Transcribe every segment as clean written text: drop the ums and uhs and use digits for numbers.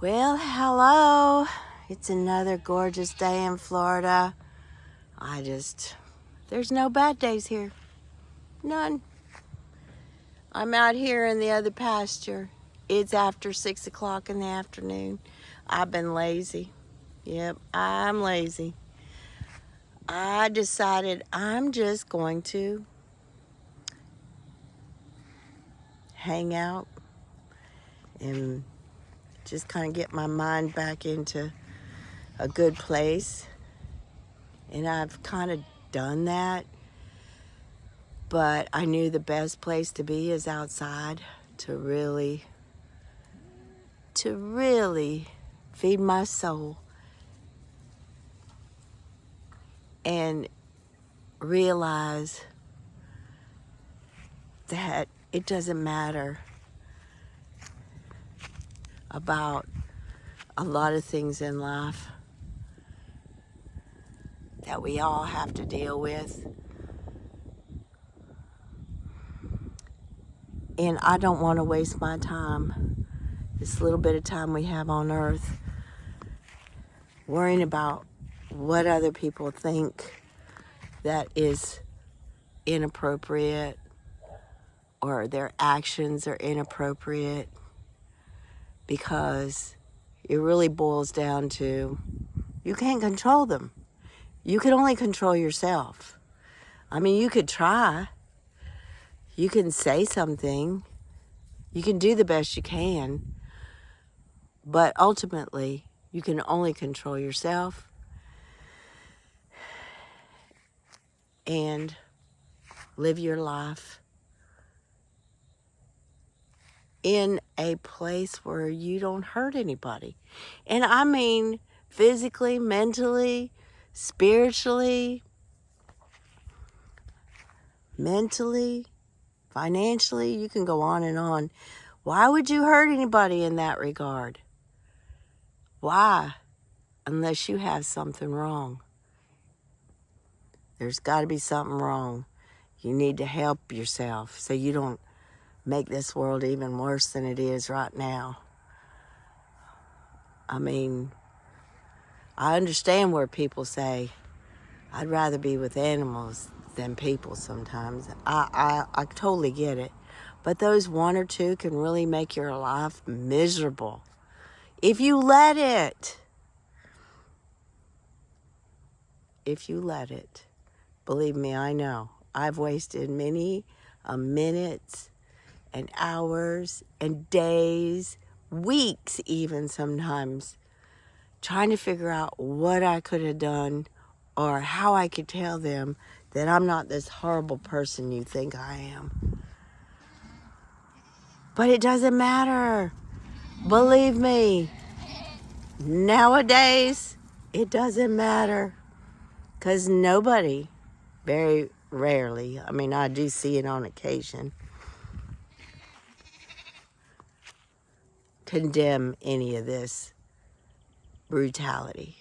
Well, hello. It's another gorgeous day in Florida. There's no bad days here. None. I'm out here in the other pasture. It's after 6 o'clock in the afternoon. I've been lazy. Yep, I'm lazy. I decided I'm just going to hang out and just kind of get my mind back into a good place. And I've kind of done that. But I knew the best place to be is outside to really feed my soul and realize that it doesn't matter about a lot of things in life that we all have to deal with. And I don't want to waste my time, this little bit of time we have on earth, worrying about what other people think that is inappropriate or their actions are inappropriate, because it really boils down to you can't control them. You can only control yourself. I mean, you could try. You can say something. You can do the best you can. But ultimately, you can only control yourself and live your life in a place where you don't hurt anybody. And I mean physically, mentally, spiritually, mentally, financially. You can go on and on. Why would you hurt anybody in that regard? Why? Unless you have something wrong. There's got to be something wrong. You need to help yourself so you don't make this world even worse than it is right now. I mean, I understand where people say, I'd rather be with animals than people sometimes. I totally get it. But those one or two can really make your life miserable if you let it. If you let it. Believe me, I know. I've wasted many minutes and hours and days, weeks even sometimes, trying to figure out what I could have done or how I could tell them that I'm not this horrible person you think I am. But it doesn't matter. Believe me, nowadays, it doesn't matter. Because nobody, very rarely, I mean, I do see it on occasion, condemn any of this brutality.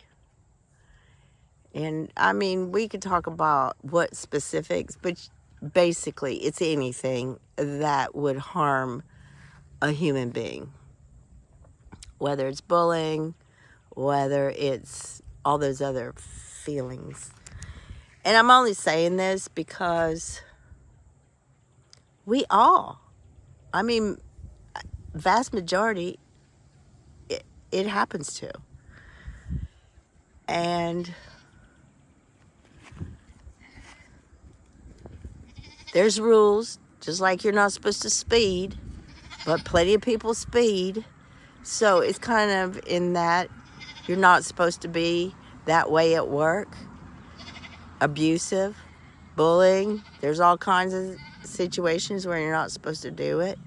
And I mean, we could talk about what specifics, but basically it's anything that would harm a human being. Whether it's bullying, whether it's all those other feelings. And I'm only saying this because we all, I mean, vast majority, it happens to. And there's rules, just like you're not supposed to speed, but plenty of people speed. So it's kind of in that you're not supposed to be that way at work. Abusive, bullying. There's all kinds of situations where you're not supposed to do it.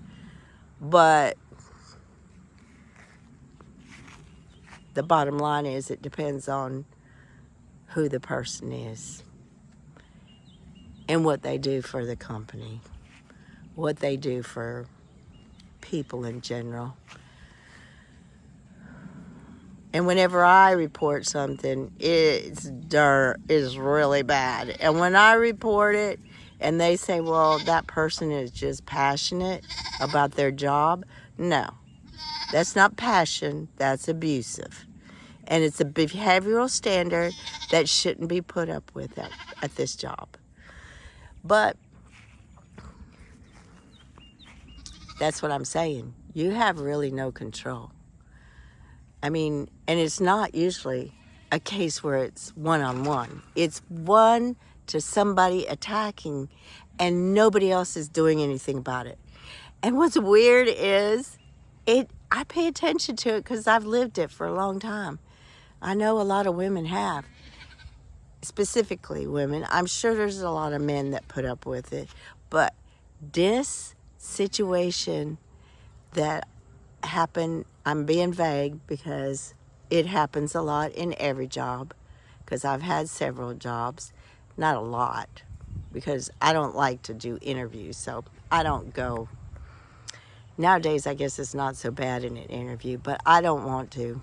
But the bottom line is it depends on who the person is and what they do for the company, what they do for people in general. And whenever I report something, it's really bad. And when I report it and they say, well, that person is just passionate about their job, no. That's not passion, that's abusive. And it's a behavioral standard that shouldn't be put up with at this job. But that's what I'm saying. You have really no control. I mean, and it's not usually a case where it's one-on-one. It's one to somebody attacking and nobody else is doing anything about it. And what's weird is I pay attention to it because I've lived it for a long time. I know a lot of women have, specifically women. I'm sure there's a lot of men that put up with it. But this situation that happened, I'm being vague because it happens a lot in every job, because I've had several jobs, not a lot, because I don't like to do interviews, so I don't go. Nowadays, I guess it's not so bad in an interview, but I don't want to.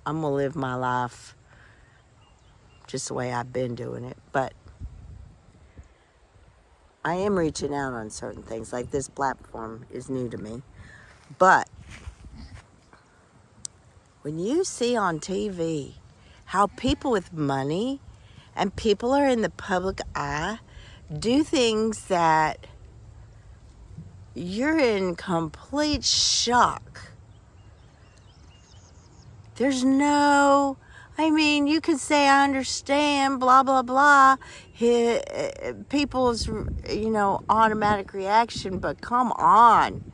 I'm going to live my life just the way I've been doing it. But I am reaching out on certain things. Like this platform is new to me. But when you see on TV how people with money and people are in the public eye do things that you're in complete shock. There's no, I mean, you could say, I understand, blah, blah, blah, people's, automatic reaction, but come on.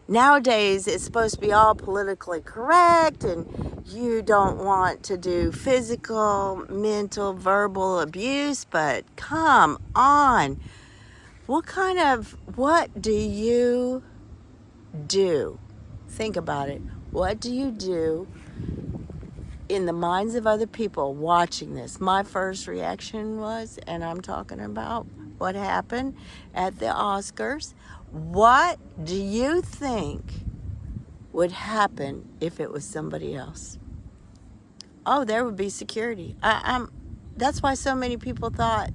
Nowadays, it's supposed to be all politically correct, and you don't want to do physical, mental, verbal abuse, but come on. What do you do? Think about it. What do you do in the minds of other people watching this? My first reaction was, and I'm talking about what happened at the Oscars. What do you think would happen if it was somebody else? Oh, there would be security. That's why so many people thought,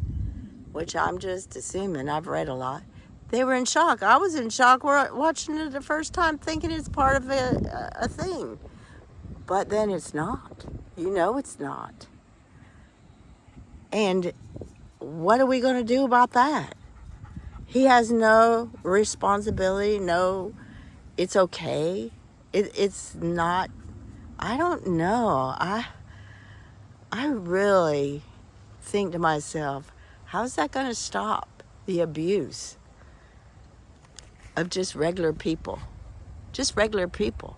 which I'm just assuming, I've read a lot, they were in shock. I was in shock watching it the first time, thinking it's part of a thing. But then it's not. It's not. And what are we going to do about that? He has no responsibility, it's okay. It's not, I don't know. I really think to myself, how's that going to stop the abuse of just regular people? Just regular people.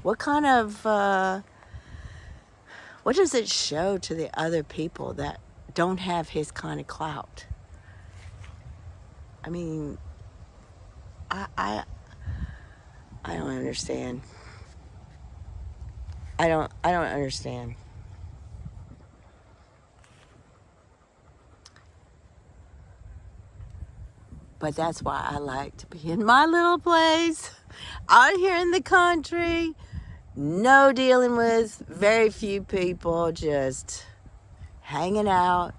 What kind of, what does it show to the other people that don't have his kind of clout? I mean, I don't understand. I don't understand. But that's why I like to be in my little place, out here in the country, no dealing with very few people, just hanging out.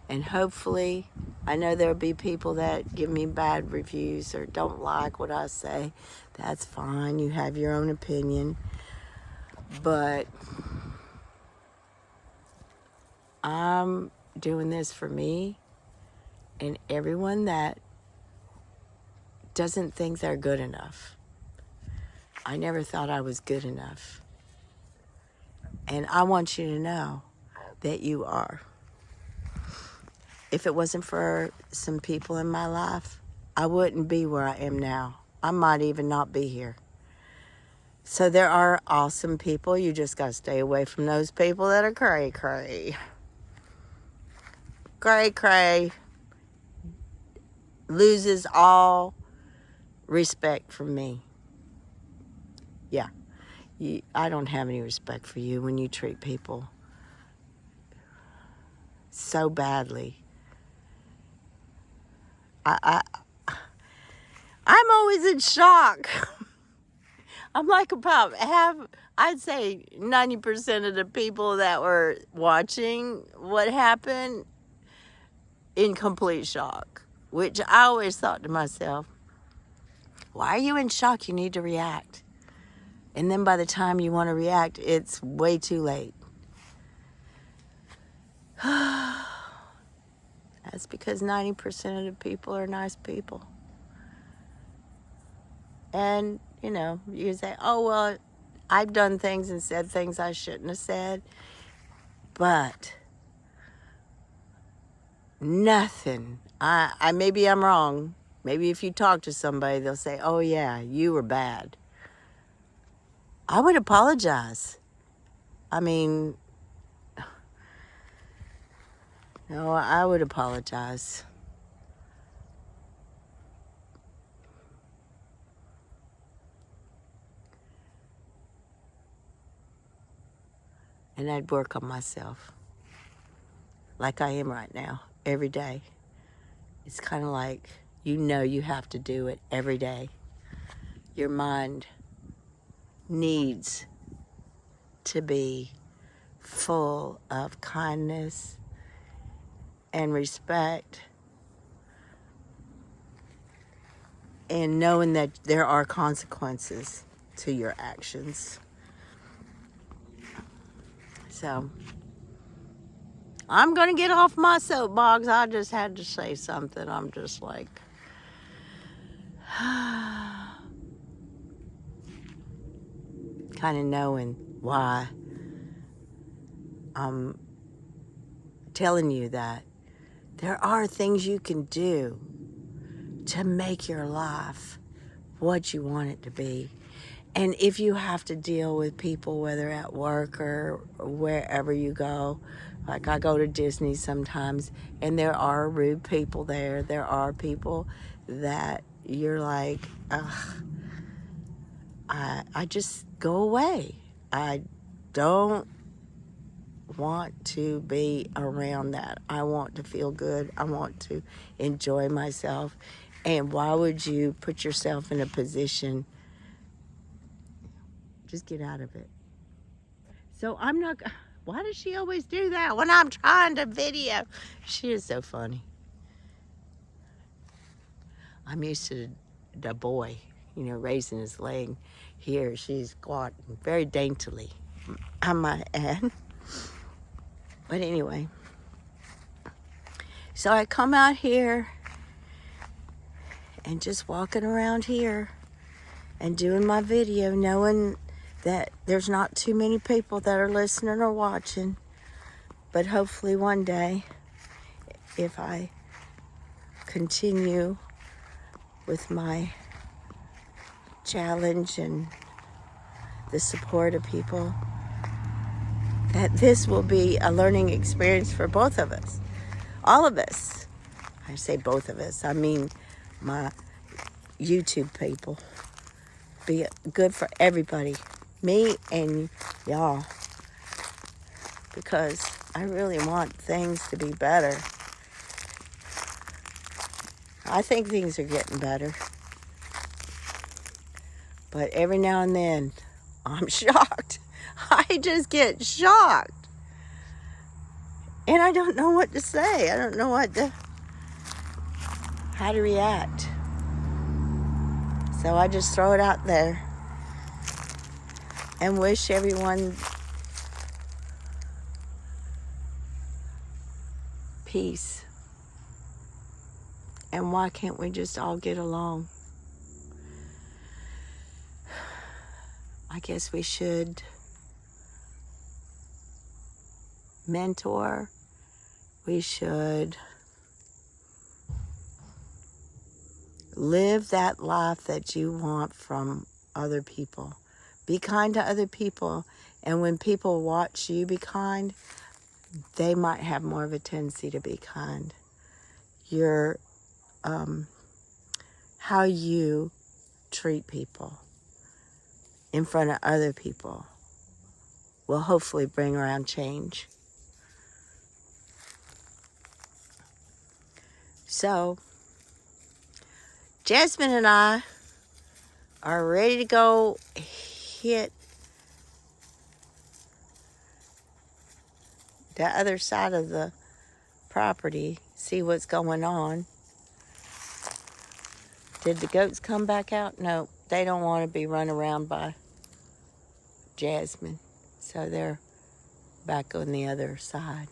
And hopefully, I know there'll be people that give me bad reviews or don't like what I say. That's fine. You have your own opinion. But I'm doing this for me and everyone that doesn't think they're good enough. I never thought I was good enough. And I want you to know that you are. If it wasn't for some people in my life, I wouldn't be where I am now. I might even not be here. So there are awesome people. You just got to stay away from those people that are cray-cray. Cray-cray loses all respect from me. Yeah. I don't have any respect for you when you treat people so badly. I'm always in shock. I'm like about I'd say 90% of the people that were watching what happened in complete shock, which I always thought to myself, Why are you in shock? You need to react. And then by the time you want to react, it's way too late. That's because 90% of the people are nice people. And, you know, you say, oh, well, I've done things and said things I shouldn't have said. But nothing. Maybe I'm wrong. Maybe if you talk to somebody, they'll say, oh, yeah, you were bad. I would apologize. I mean, no, I would apologize. And I'd work on myself like I am right now, every day. It's kind of like, you know, you have to do it every day. Your mind needs to be full of kindness and respect, and knowing that there are consequences to your actions. So, I'm going to get off my soapbox. I just had to say something. I'm just like, kind of knowing why I'm telling you that there are things you can do to make your life what you want it to be. And if you have to deal with people, whether at work or wherever you go, like I go to Disney sometimes, and there are rude people there. There are people that you're like, ugh, I just go away. I don't want to be around that. I want to feel good. I want to enjoy myself. And why would you put yourself in a position? Just get out of it. So I'm not, why does she always do that when I'm trying to video? She is so funny. I'm used to the boy, you know, raising his leg. Here she's squatting very daintily, I might add. But anyway, so I come out here and just walking around here and doing my video, knowing that there's not too many people that are listening or watching. But hopefully one day, if I continue with my challenge and the support of people, that this will be a learning experience for both of us. All of us. I say both of us. I mean my YouTube people. Be good for everybody. Me and y'all. Because I really want things to be better. I think things are getting better. But every now and then, I'm shocked. I just get shocked. And I don't know what to say. I don't know how to react. So I just throw it out there and wish everyone peace. And why can't we just all get along? I guess we should mentor. We should live that life that you want from other people. Be kind to other people. And when people watch you be kind, they might have more of a tendency to be kind. How you treat people in front of other people will hopefully bring around change. So, Jasmine and I are ready to go hit the other side of the property, see what's going on. Did the goats come back out? No, they don't want to be run around by Jasmine. So they're back on the other side.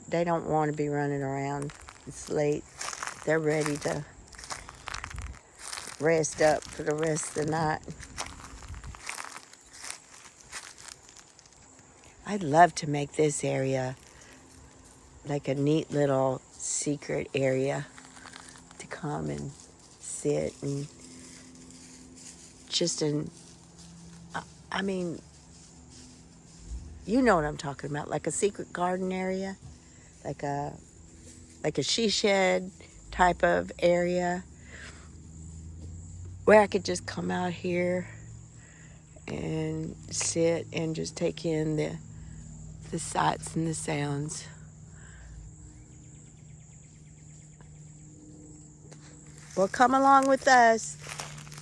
They don't want to be running around. It's late. They're ready to rest up for the rest of the night. I'd love to make this area like a neat little secret area to come and sit and just I mean, you know what I'm talking about, like a secret garden area, like a she shed type of area where I could just come out here and sit and just take in the sights and the sounds. Well, come along with us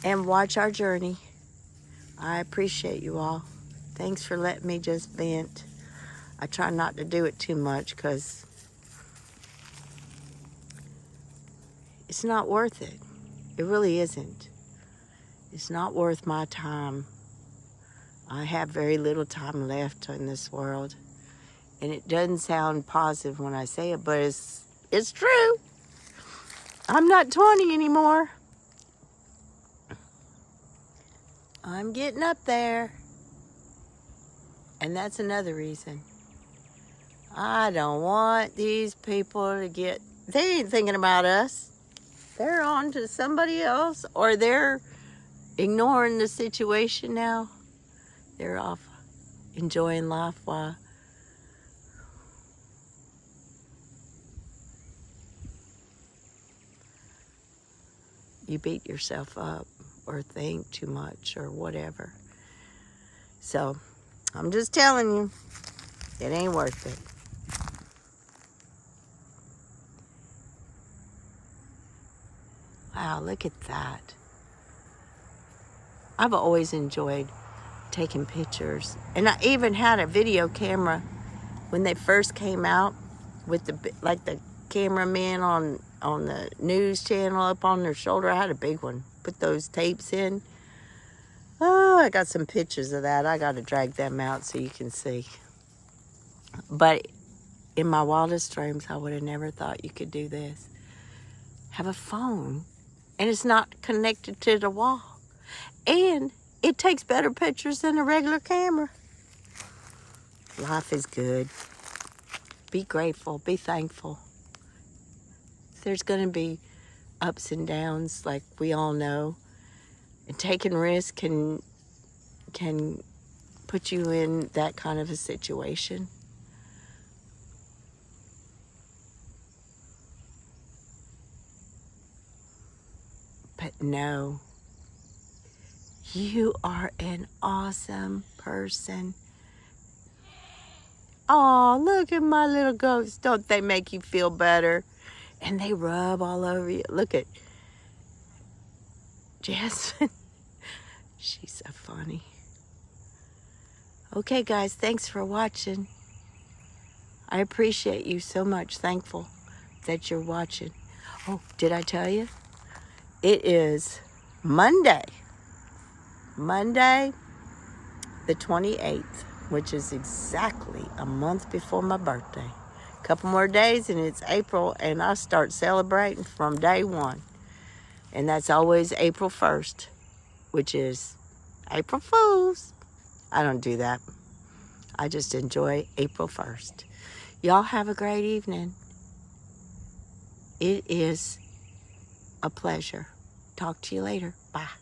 and watch our journey. I appreciate you all. Thanks for letting me just vent. I try not to do it too much because it's not worth it. It really isn't. It's not worth my time. I have very little time left in this world. And it doesn't sound positive when I say it, but it's true. I'm not 20 anymore. I'm getting up there. And that's another reason. I don't want these people to get... They ain't thinking about us. They're on to somebody else, or they're ignoring the situation now. They're off enjoying life while you beat yourself up or think too much or whatever. So, I'm just telling you, it ain't worth it. Wow, look at that. I've always enjoyed taking pictures. And I even had a video camera when they first came out with the cameraman on the news channel up on their shoulder. I had a big one. Put those tapes in. Oh, I got some pictures of that. I got to drag them out so you can see. But in my wildest dreams, I would have never thought you could do this. Have a phone. And it's not connected to the wall. And it takes better pictures than a regular camera. Life is good. Be grateful. Be thankful. There's going to be ups and downs, like we all know. And taking risks can put you in that kind of a situation. But no, you are an awesome person. Oh, look at my little goats. Don't they make you feel better? And they rub all over you. Look at Jasmine. She's so funny. Okay, guys, thanks for watching. I appreciate you so much. Thankful that you're watching. Oh, did I tell you? It is Monday the 28th, which is exactly a month before my birthday. A couple more days and it's April, and I start celebrating from day one. And that's always April 1st, which is April Fools. I don't do that. I just enjoy April 1st. Y'all have a great evening. It is a pleasure. Talk to you later. Bye.